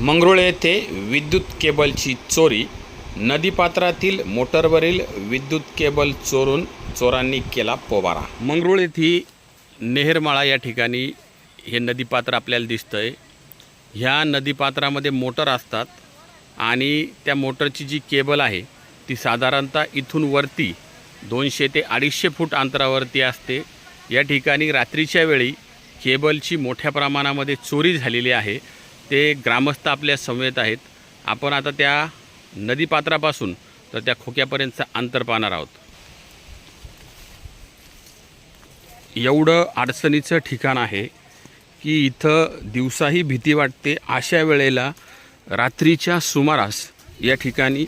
मंगरुळ येथे विद्युत केबलची चोरी. नदीपात्रातील मोटरवरील विद्युत केबल चोरून चोरांनी केला पोबारा. मंगरुळ येथे नेहरमाळा या ठिकाणी हे नदीपात्र आपल्याला दिसतंय. ह्या नदीपात्रामध्ये मोटर असतात आणि त्या मोटरची जी केबल आहे ती साधारणतः इथून वरती 200 ते 250 फूट अंतरावरती असते. या ठिकाणी रात्रीच्या वेळी केबलची मोठ्या प्रमाणामध्ये चोरी झालेली आहे. ते ग्रामस्थ आपल्या समवेत आहेत. आपण आता त्या नदीपात्रापासून तर त्या खोक्यापर्यंतचं अंतर पाहणार आहोत. एवढं अडचणीचं ठिकाण आहे की इथं दिवसाही भीती वाटते. अशा वेळेला रात्रीच्या सुमारास या ठिकाणी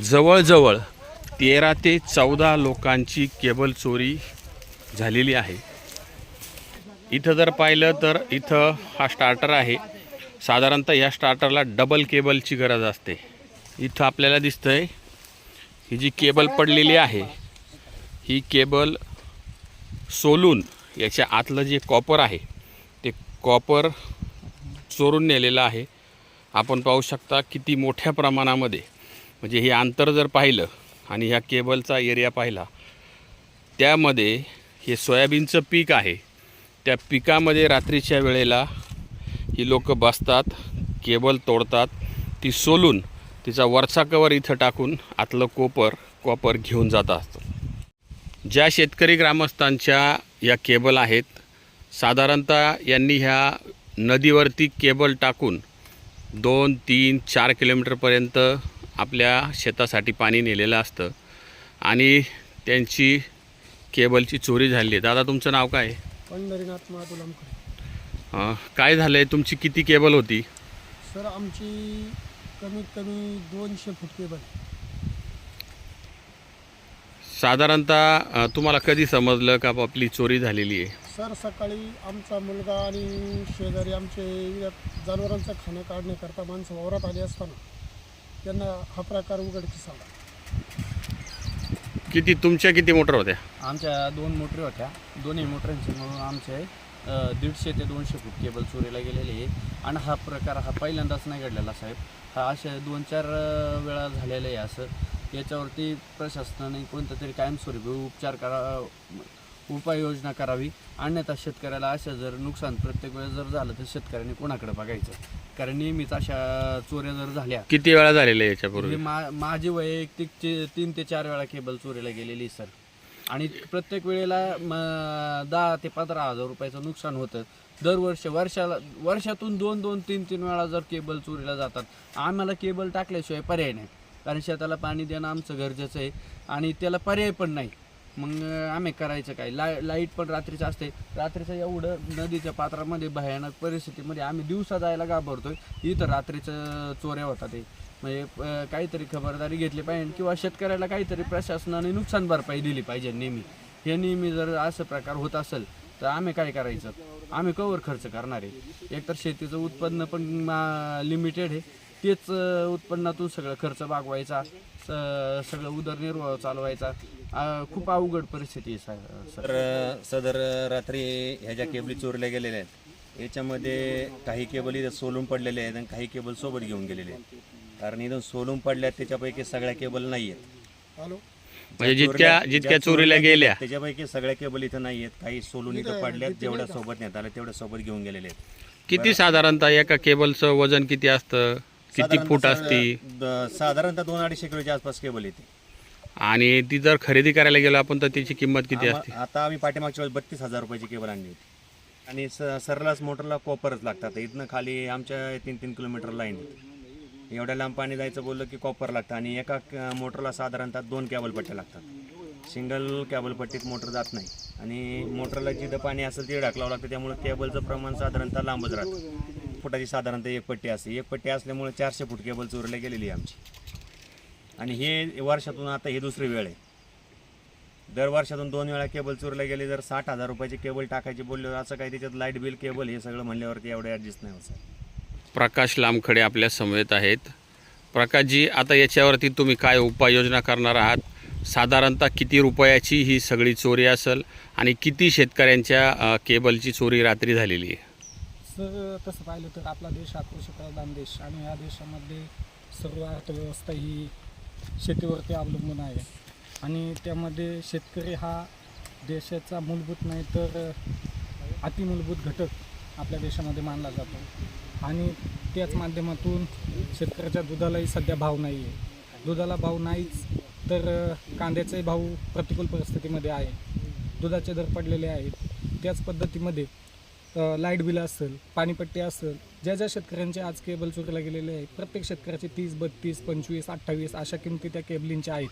जवळजवळ 13 ते 14 लोकांची केबल चोरी झालेली आहे. इथं जर पाहिलं तर इथं हा स्टार्टर आहे. साधारणतः या स्टार्टरला डबल केबलची गरज असते. इथं आपल्याला दिसतंय ही जी केबल पडलेली आहे ही केबल सोलून याच्या आतलं जे कॉपर आहे ते कॉपर चोरून नेलेलं आहे. आपण पाहू शकता किती मोठ्या प्रमाणामध्ये, म्हणजे हे अंतर जर पाहिलं आणि ह्या केबलचा एरिया पाहिला, त्यामध्ये हे सोयाबीनचं पीक आहे. त्या पिकामध्ये रात्रीच्या वेळेला ही लोक बसतात, केबल तोडतात, ती सोलून तिचा वरचा कवर इथं टाकून आतलं कॉपर घेऊन जात असतं. ज्या शेतकरी ग्रामस्थांच्या या केबल आहेत, साधारणतः यांनी ह्या नदीवरती केबल टाकून 2, 3, 4 किलोमीटरपर्यंत आपल्या शेतासाठी पाणी नेलेलं असतं आणि त्यांची केबलची चोरी झाली आहे. दादा, तुमचं नाव काय आहे? पंढरीनाथ महादुल आमकडे. काय झालं आहे? तुमची किती केबल होती? सर, आमची कमीत कमी 200 फूट केबल. साधारणतः तुम्हाला कधी समजलं का आपली चोरी झालेली आहे? सर, सकाळी आमचा मुलगा आणि शेजारी आमचे जनावरांचं खाणं काढण्याकरता माणसं वावरात आली असताना त्यांना हा प्रकार उघडकीस आला. तुमच्या किती मोटर होत्या? आमच्या 2 मोटरी होत्या. दोन्ही मोटरांची म्हणून आमचे 150 ते 200 फूट केबल चोरीला गेलेली आहे. आणि हा प्रकार पहिल्यांदाच नाही घडलेला साहेब. हा अशा 2-4 वेळा झालेला आहे. असं याच्यावरती प्रशासनाने कोणतं तरी कायमस्वरूपी उपाययोजना करावी. अन्यथा शेतकऱ्याला अशा जर नुकसान प्रत्येक वेळेस जर झालं तर शेतकऱ्यांनी कोणाकडे बघायचं? कारण नेहमीच अशा चोऱ्या जर झाल्या. किती वेळा झालेल्या याच्यापूर्वी? माझी वैयक्तिक 3 ते 4 वेळा केबल चोरीला गेलेली सर. आणि प्रत्येक वेळेला 10 ते 15 हजार रुपयाचं नुकसान होतं. दरवर्षी वर्षातून 2-2, 3-3 वेळा जर केबल चोरीला जातात. आम्हाला केबल टाकल्याशिवाय पर्याय नाही, कारण शेताला पाणी देणं आमचं गरजेचं आहे आणि त्याला पर्याय पण नाही. मग आम्ही करायचं काय? लाईट पण रात्रीचं असते. रात्रीचं एवढं नदीच्या पात्रामध्ये भयानक परिस्थितीमध्ये आम्ही दिवसा जायला घाबरतोय. इथं रात्रीचं चोऱ्या होतात. ते म्हणजे काहीतरी खबरदारी घेतली पाहिजे किंवा शेतकऱ्याला काहीतरी प्रशासनाने नुकसान भरपाई दिली पाहिजे. नेहमी जर असं प्रकार होत असेल तर आम्ही काय करायचं? आम्ही कवर खर्च करणार आहे? एकतर शेतीचं उत्पन्न पण लिमिटेड आहे. तेच उत्पन्नातून सगळं खर्च भागवायचा, सगळं उदरनिर्वाह चालवायचा. खूप अवघड परिस्थिती आहे सर. सदर रात्री ह्या ज्या केबली चोरल्या गेलेल्या आहेत याच्यामध्ये काही केबल इथं सोलून पडलेले आहेत आणि काही केबल सोबत घेऊन गेलेले आहेत. कारण इथं सोलून पडल्यात त्याच्यापैकी सगळ्या केबल नाही आहेत. म्हणजे जितक्या चोरीला गेल्या त्याच्यापैकी सगळ्या केबल इथं नाही आहेत. काही सोलून इथं पडल्यात. जेवढ्या सोबत नेत आल्या तेवढ्या सोबत घेऊन गेलेले आहेत. किती साधारणतः एका केबलचं वजन किती असतं? किती फूट असते? साधारणतः 2-250 किलोच्या आसपास केबल येते. आणि ती जर खरेदी करायला गेलो आपण तर त्याची किंमत किती असते? आता आम्ही पाठीमागच्या वेळेस 32,000 रुपयाची केबल आणली होती. आणि सरलाच मोटरला कॉपरच लागतात. इथनं खाली आमच्या 3-3 किलोमीटर लाईन आहे. एवढ्या लांब पाणी जायचं बोललं की कॉपर लागतं. आणि एका मोटरला साधारणतः 2 कॅबल पट्ट्या लागतात. सिंगल कॅबल पट्टीत मोटर जात नाही. आणि मोटरला जिथं पाणी असेल तिथे ढकलावं लागतं. त्यामुळे केबलचं प्रमाण साधारणतः लांबच राहतं. फुटाची साधारणतः 1 पट्टी असते. 1 पट्टी असल्यामुळे 400 फूट केबल चोरीला गेलेली आहे आमची. आणि हे वर्षातून आता ही दुसरी वेळ आहे. दर वर्षातून 2 वेळा केबल चोरीला गेली. जर 60,000 रुपयाची केबल टाकायची बोलल्यावर असं काही त्याच्यात लाईट बिल, केबल हे सगळं म्हणल्यावरती एवढं ॲडजस्ट नाही होत. प्रकाश लामखडे आपल्या समवेत आहेत. प्रकाशजी, आता याच्यावरती तुम्ही काय उपाययोजना करणार आहात? साधारणतः किती रुपयाची ही सगळी चोरी असेल आणि किती शेतकऱ्यांच्या केबलची चोरी रात्री झालेली आहे? सर तसं पाहिलं तर आपला देश हा कृषीप्रधान देश आणि या देशामध्ये सर्व अर्थव्यवस्था ही शेतीवरती अवलंबून आहे आणि त्यामध्ये शेतकरी हा देशाचा मूलभूत नाही तर अतिमूलभूत घटक आपल्या देशामध्ये मानला जातो आणि त्याच माध्यमातून शेतकऱ्याच्या दुधालाही सध्या भाव नाही आहे. दुधाला भाव नाहीच तर कांद्याचाही भाव प्रतिकूल परिस्थितीमध्ये आहे. दुधाचे दर पडलेले आहेत. त्याच पद्धतीमध्ये लाईट बिल असेल, पाणीपट्टी असेल, ज्या शेतकऱ्यांचे आज केबल चोरीला गेलेले आहेत, प्रत्येक शेतकऱ्याचे 30, 32, 25, 28 अशा किमती त्या केबलींच्या आहेत.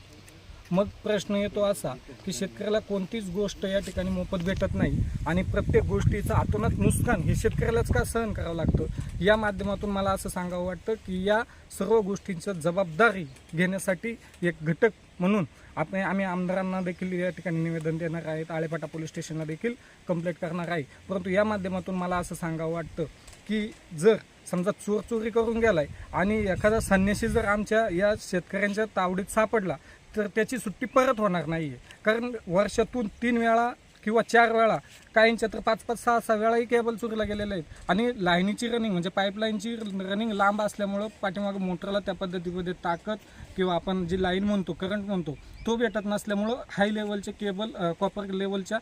मग प्रश्न येतो असा की शेतकऱ्याला कोणतीच गोष्ट या ठिकाणी मोफत भेटत नाही आणि प्रत्येक गोष्टीचं अतोनात नुकसान हे शेतकऱ्यालाच का सहन करावं लागतं. या माध्यमातून मला असं सांगावं वाटतं की या सर्व गोष्टींचं जबाबदारी घेण्यासाठी एक घटक म्हणून आम्ही आमदारांना देखील या ठिकाणी निवेदन देणार आहेत. आळेफाटा पोलीस स्टेशनला देखील कंप्लेंट करणार आहे. परंतु या माध्यमातून मला असं सांगावं वाटतं की जर समजा चोर चोरी करून गेलाय आणि एखादा संन्यासी जर आमच्या या शेतकऱ्यांच्या तावडीत सापडला तर त्याची सुट्टी परत होणार नाही आहे. कारण वर्षातून 3 वेळा किंवा 4 वेळा, काहींच्या तर 5-5, 6-6 वेळाही केबल चोरीला गेलेले आहेत आणि लाईनीची रनिंग म्हणजे पाईपलाईनची रनिंग लांब असल्यामुळं पाठीमागं मोटरला त्या पद्धतीमध्ये ताकद किंवा आपण जी लाईन म्हणतो, करंट म्हणतो, तो भेटत नसल्यामुळं हाय लेवलचे केबल, कॉपर लेवलच्या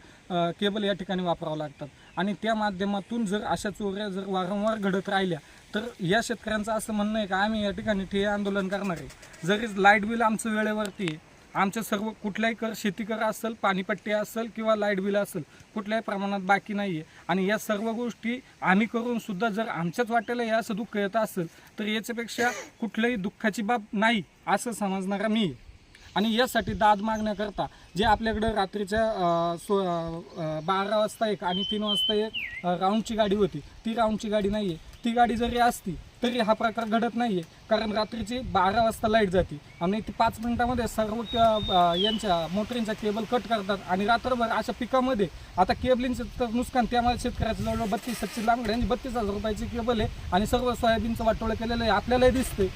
केबल या ठिकाणी वापरावं लागतात आणि त्या माध्यमातून जर अशा चोऱ्या जर वारंवार घडत राहिल्या तर या शेतकऱ्यांचं असं म्हणणं आहे का आम्ही या ठिकाणी ठिय्या आंदोलन करणार आहे. जरी लाईट बिल आमचं वेळेवरती आहे, आमचं सर्व कुठल्याही कर, शेती कर असेल, पाणीपट्टी असेल किंवा लाईट बिल असेल, कुठल्याही प्रमाणात बाकी नाही आहे आणि या सर्व गोष्टी आम्ही करून सुद्धा जर आमच्याच वाटेला या असं दुःख येत असेल तर याच्यापेक्षा कुठल्याही दुःखाची बाब नाही असं समजणारा मी आहे. आणि यासाठी दाद मागण्याकरता जे आपल्याकडं रात्रीच्या 12 वाजता एक आणि 3 वाजता एक राऊंडची गाडी होती, ती राऊंडची गाडी नाही आहे. ती गाडी जरी असती तरी हा प्रकार घडत नाही आहे. कारण रात्रीची 12 वाजता लाईट जाते आणि ती 5 मिनिटामध्ये सर्व यांच्या मोटरींचा केबल कट करतात आणि रात्रभर अशा पिकामध्ये आता केबलिंगचं तर नुकसान त्यामध्ये शेतकऱ्याचं जवळजवळ 32-36 लांबडे यांची 32,000 रुपयाची केबल आहे आणि सर्व सोयाबीनचं वाटोळं केलेलं आहे. आपल्यालाही दिसतंय.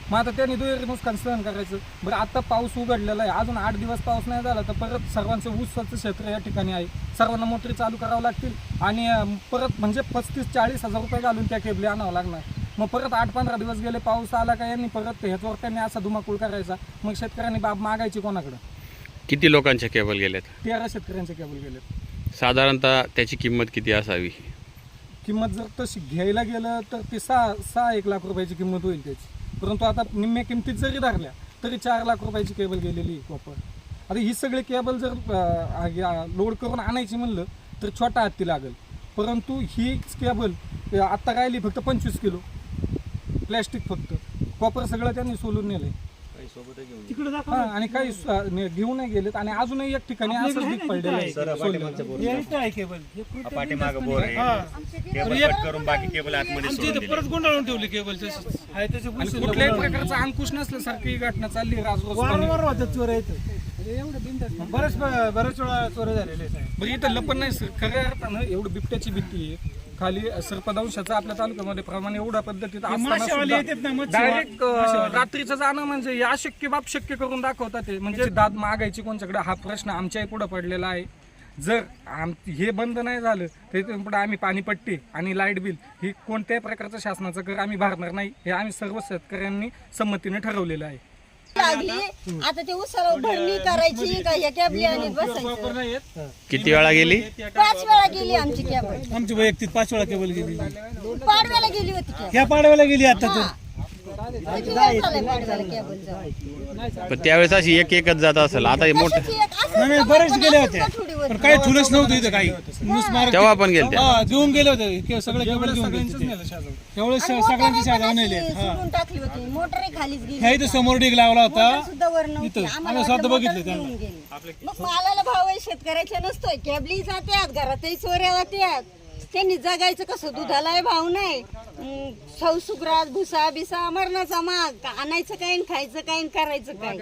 मग आता त्यांनी दुहेरी नुकसान सहन करायचं. बरं, आता पाऊस उघडलेला आहे, अजून 8 दिवस पाऊस नाही झाला तर परत सर्वांचं ऊसाचं क्षेत्र या ठिकाणी आहे, सर्वांना मोटरी चालू करावं लागतील आणि परत म्हणजे 35-40 हजार रुपये घालून त्या केबली आणावं लागणार. मग परत 8-15 दिवस गेले, पाऊस आला का यांनी परत ह्याच्यावर त्यांनी असा धुमाकूळ करायचा. मग शेतकऱ्यांनी बाब मागायची कोणाकडं? किती लोकांच्या केबल गेल्यात? 13 शेतकऱ्यांचे केबल गेलेत. साधारणतः त्याची किंमत किती असावी? किंमत जर तशी घ्यायला गेलं तर ती 6-1 लाख रुपयाची किंमत होईल त्याची. परंतु आता निम्म्या किमतीत जरी धरल्या तरी 4 लाख रुपयाची केबल गेलेली कॉपर. आता ही सगळी केबल जर लोड करून आणायची म्हणलं तर छोटा हत्ती लागेल. परंतु ही केबल आत्ता राहिली फक्त 25 किलो प्लॅस्टिक, फक्त कॉपर सगळं त्यांनी सोलून नेलंय आणि काही घेऊन नाही गेलेत आणि अजूनही एक ठिकाणी असं ढीग पडलेलं आहे. पाठीमागं बोर आहे, केबल कट करून बाकी केबल आतमध्ये सोडून दिली. परत गुंडाळून ठेवली केबल आणि कुठल्याही प्रकारचा अंकुश नसल्यासारखी ही घटना चालली बरेच वेळा चोऱ्या झालेले आहेत. बरं, इथं लपन नाही सर, खऱ्या अर्थानं एवढं बिबट्याची भीती आहे. खाली सर्पदंशाचा आपल्या तालुक्यामध्ये प्रमाण एवढ्या पद्धतीत डायरेक्ट रात्रीचं जाणं म्हणजे अशक्य बाब शक्य करून दाखवतात ते. म्हणजे दाद मागायची कोणच्याकडे हा प्रश्न आमच्याही पुढे पडलेला आहे. जर हे बंद नाही झालं तर इथून पुढे आम्ही पाणीपट्टी आणि लाईट बिल ही कोणत्याही प्रकारचं शासनाचं कर आम्ही भरणार नाही, हे आम्ही सर्व शेतकऱ्यांनी संमतीने ठरवलेलं आहे. लागली आता ते उसाला भरणी करायची का या कॅबली आणि बसायचं. किती वेळा गेली? 5 वेळा गेली आमची कॅब. आमची वैयक्तिक 5 वेळा केबल गेली. पाडव्याला गेली होती कॅब. ह्या पाडव्याला गेली आता तर. किती वेळ झालाय पाडव्याला कॅबल जाऊन? पण त्यावेळेस अशी एकच जात असेल. आता मोठं कशाची एक असं नाही बरेच गेले होते थोडीवर. पण काही ठुलच नव्हतं इथं काही. तेव्हा पण गेलते. घेऊन गेले होते सगळे केबल घेऊन गेले. एवढे सगळ्यांची शाळा नेले. सोडून टाकली होती, मोटरही खालीच गेली. ह्या इथं समोर डिग लावला होता. मोटर सुद्धा वर नव्हती. आम्हाला स्वतः वाटलं बघितलं मोटर त्यांना. घेऊन गेली. मग मालाला भाव आहे शेतकऱ्याच्या नसतोय. कॅबली जात्यात, घरातही चोऱ्या जात्यात. त्यांनी जगायचं कसं? दुधालाही भाव नाही, सौसुग्रास भुसा बिसा मरणाचा माग, आणायचं काय, खायचं काय, करायचं काय,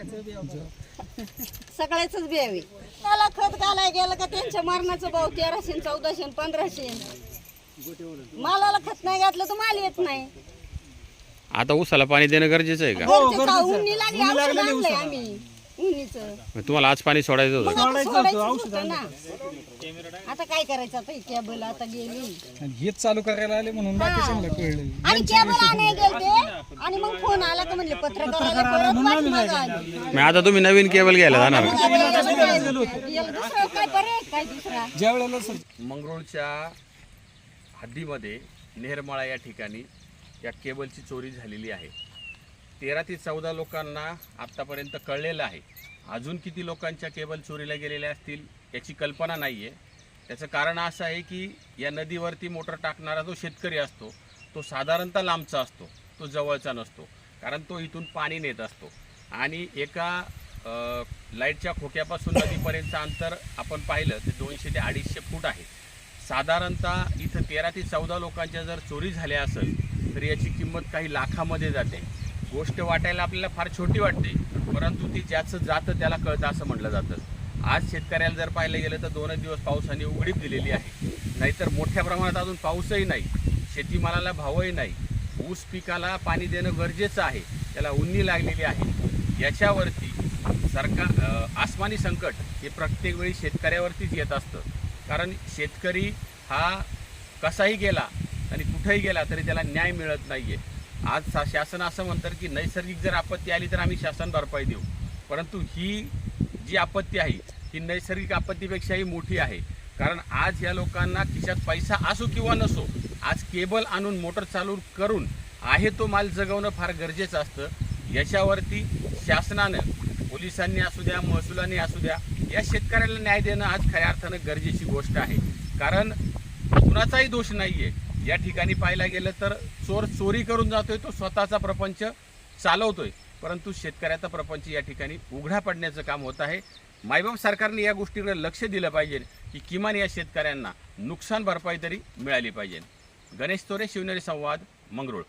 सगळ्याच बेवे. त्याला खत घालाय गेलं का त्यांच्या मरणाचा भाव 1300, 1400, 1500. मालाला खत नाही घातलं तर माल येत नाही. आता ऊसाला पाणी देणं गरजेचं आहे का? घरचे का उन्ही लागली, औषध आणलंय आम्ही. उन्हीचं. मग तुम्हाला आज पाणी सोडायचं मग होतं. आता सोडायचंच होतं ना. आता काय करायचं, आता ही केबल आता गेली आणि हेच चालू करायला आले म्हणून बाकीच्यांना कळलं. आणि केबल आणायला गेलते आणि मग फोन आला का म्हणले पत्रकाराला परत पाठीमागं आले. मग आता तुम्ही नवीन केबल घ्यायला जाणार का? याला दुसरं काय पर्याय काय दुसरा. ज्या वेळेला मंगरुळच्या हद्दीमध्ये नेहरमाळा या ठिकाणी या केबलची चोरी झालेली आहे. 13 ते 14 लोकांना आत्तापर्यंत कळलेलं आहे. अजून किती लोकांच्या केबल चोरीला गेलेल्या असतील याची कल्पना नाही आहे. त्याचं कारण असं आहे की या नदीवरती मोटर टाकणारा जो शेतकरी असतो तो साधारणतः लांबचा असतो, तो जवळचा नसतो. कारण तो इथून पाणी नेत असतो आणि एका लाईटच्या खोक्यापासून नदीपर्यंतचं अंतर आपण पाहिलं तर 200 ते 250 फूट आहे. साधारणतः इथं 13 ते 14 लोकांच्या जर चोरी झाल्या असेल तर याची किंमत काही लाखामध्ये जाते. गोष्ट वाटायला आपल्याला फार छोटी वाटते, परंतु ती ज्याचं जातं त्याला कळतं असं म्हटलं जातं. आज शेतकऱ्याला जर पाहिलं गेलं तर 2 दिवस पावसाने उघडीप दिलेली आहे, नाहीतर मोठ्या प्रमाणात अजून पाऊसही नाही, शेतीमालाला भावही नाही, ऊस पिकाला पाणी देणं गरजेचं आहे, त्याला उन्नी लागलेली आहे. याच्यावरती सरकार आसमानी संकट हे प्रत्येक वेळी शेतकऱ्यावरतीच येत असतं. कारण शेतकरी हा कसाही गेला आणि कुठेही गेला तरी त्याला न्याय मिळत नाही आहे. आज शासन असं म्हणतं की नैसर्गिक जर आपत्ती आली तर आम्ही शासन भरपाई देऊ, परंतु ही जी आपत्ती आहे ही नैसर्गिक आपत्तीपेक्षाही मोठी आहे. कारण आज या लोकांना खिशात पैसा असो किंवा नसो, आज केबल आणून मोटर चालू करून आहे तो माल जगवणं फार गरजेचं असतं. याच्यावरती शासनानं, पोलिसांनी असू द्या, महसुलाने असू द्या, या शेतकऱ्याला न्याय देणं आज खऱ्या अर्थानं गरजेची गोष्ट आहे. कारण कुणाचाही दोष नाही आहे. या ठिकाणी पाहायला गेलं तर चोर चोरी करून जातोय, तो स्वतःचा प्रपंच चालवतोय, परंतु शेतकऱ्याचा प्रपंच या ठिकाणी उघडा पडण्याचं काम होत आहे. मायबाप सरकारने या गोष्टीकडे लक्ष दिलं पाहिजे की किमान या शेतकऱ्यांना नुकसान भरपाई तरी मिळाली पाहिजे. गणेश तोरे, शिवनेरी संवाद, मंगरुळ.